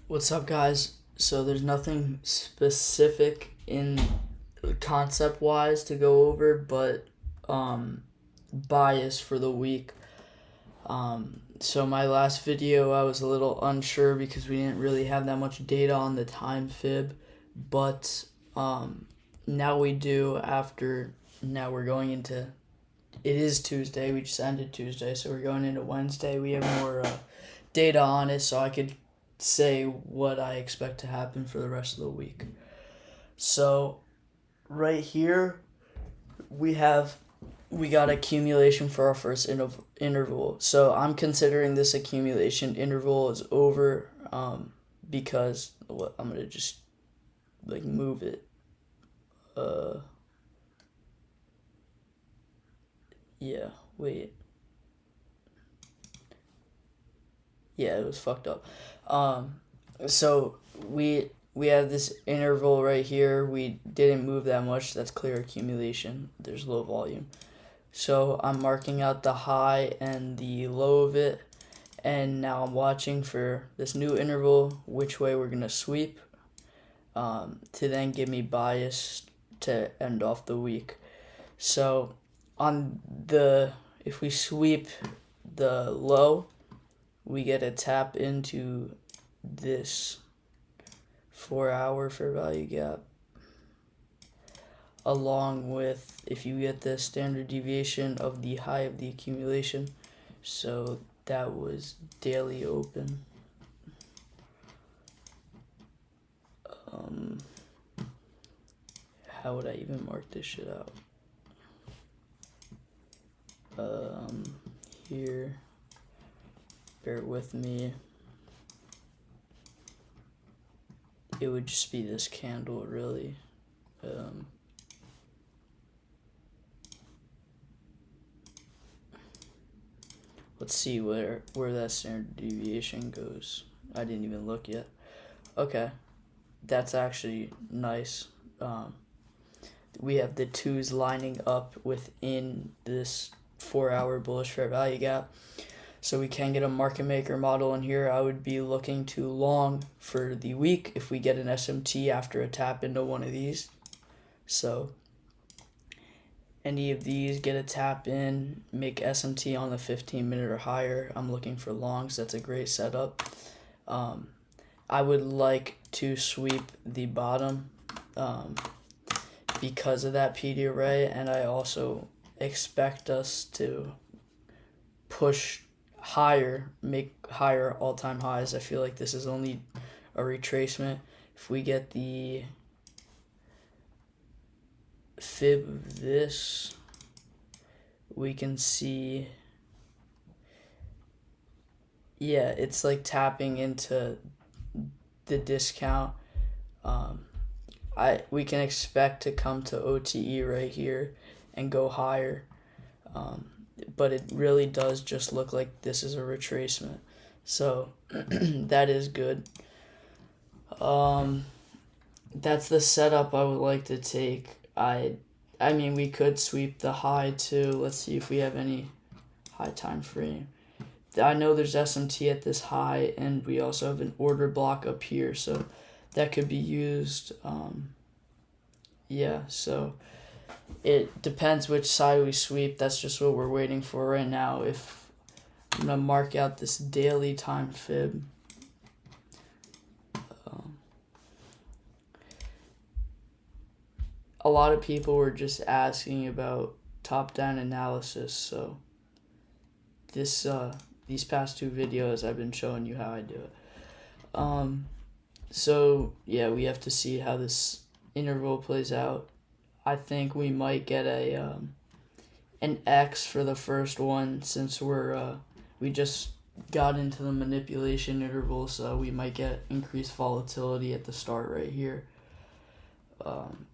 What's up, guys? So there's nothing specific in concept wise to go over, but bias for the week. So my last video, I was a little unsure because we didn't really have that much data on the time fib, but now we do. After now, we're going into. It is Tuesday. We just ended Tuesday, so we're going into Wednesday. We have more data on it, so I could say what I expect to happen for the rest of the week. So, right here, we got accumulation for our first interval. So I'm considering this accumulation interval is over, because I'm gonna just move it. Yeah, wait. Yeah, it was fucked up. So we have this interval right here. We didn't move that much. That's clear accumulation. There's low volume. So I'm marking out the high and the low of it. And now I'm watching for this new interval, which way we're going to sweep, to then give me bias to end off the week. So if we sweep the low, we get a tap into this 4-hour fair value gap, along with if you get the standard deviation of the high of the accumulation. So that was daily open. How would I even mark this shit out? Here, bear with me. It would just be this candle, really. Let's see where that standard deviation goes. I didn't even look yet. Okay, that's actually nice. We have the twos lining up within this 4-hour bullish fair value gap. So we can get a market maker model in here. I would be looking to long for the week if we get an SMT after a tap into one of these. So any of these get a tap in, make SMT on the 15-minute or higher. I'm looking for longs. That's a great setup. I would like to sweep the bottom because of that PD array, and I also expect us to push higher, make higher all-time highs. I feel like this is only a retracement. If we get the fib of this, we can see, yeah, it's like tapping into the discount. We can expect to come to OTE right here and go higher, but it really does just look like this is a retracement, so that is good. That's the setup I would like to take. I mean, we could sweep the high too. Let's see if we have any high time frame. I know there's SMT at this high, and we also have an order block up here, so that could be used. Yeah, so it depends which side we sweep. That's just what we're waiting for right now. If I'm gonna mark out this daily time fib. A lot of people were just asking about top-down analysis, so these past two videos I've been showing you how I do it. So yeah, we have to see how this interval plays out. I think we might get an X for the first one, since we just got into the manipulation interval, so we might get increased volatility at the start right here.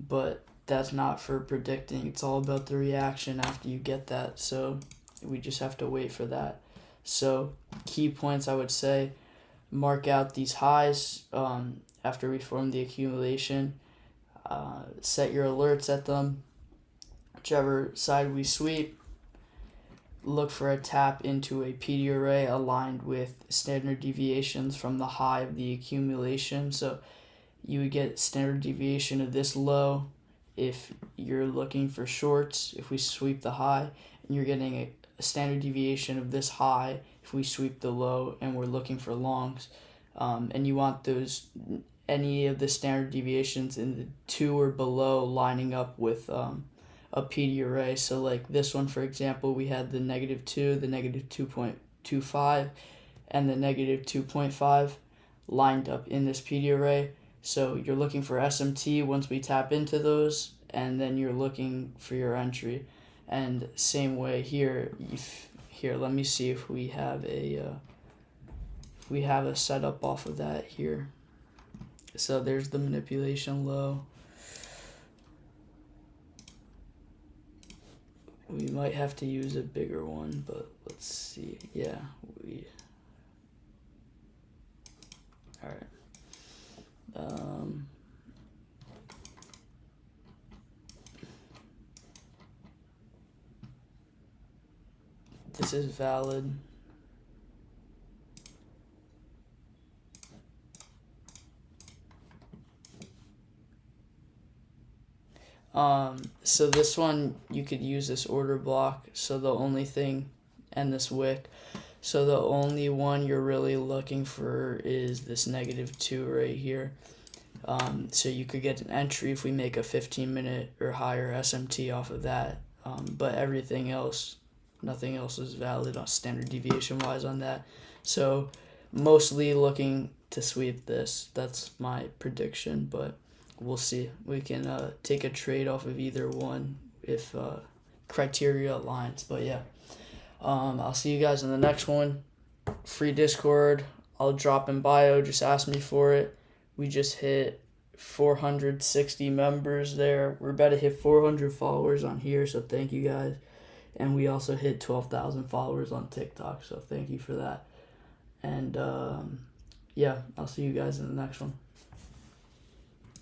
But that's not for predicting. It's all about the reaction after you get that, so we just have to wait for that. So key points, I would say, mark out these highs after we form the accumulation. Set your alerts at them, whichever side we sweep. look for a tap into a PD array aligned with standard deviations from the high of the accumulation. So you would get standard deviation of this low if you're looking for shorts, if we sweep the high, and you're getting a standard deviation of this high if we sweep the low and we're looking for longs. And you want those, any of the standard deviations in the 2 or below lining up with a PD array. So like this one, for example, we had the -2, the -2.25, and the -2.5 lined up in this PD array. So you're looking for SMT once we tap into those, and then you're looking for your entry. And same way here, here, let me see if we have a setup off of that here. So there's the manipulation low. We might have to use a bigger one, but let's see. Yeah, all right. This is valid. So this one, you could use this order block. So the only thing, and this wick. So the only one you're really looking for is this -2 right here. So you could get an entry if we make a 15-minute or higher SMT off of that. But everything else, nothing else is valid on standard deviation wise on that. So mostly looking to sweep this. That's my prediction, but we'll see. We can take a trade off of either one if criteria aligns. But yeah, I'll see you guys in the next one. Free Discord. I'll drop in bio. Just ask me for it. We just hit 460 members there. We're about to hit 400 followers on here, so thank you guys. And we also hit 12,000 followers on TikTok, so thank you for that. And yeah, I'll see you guys in the next one.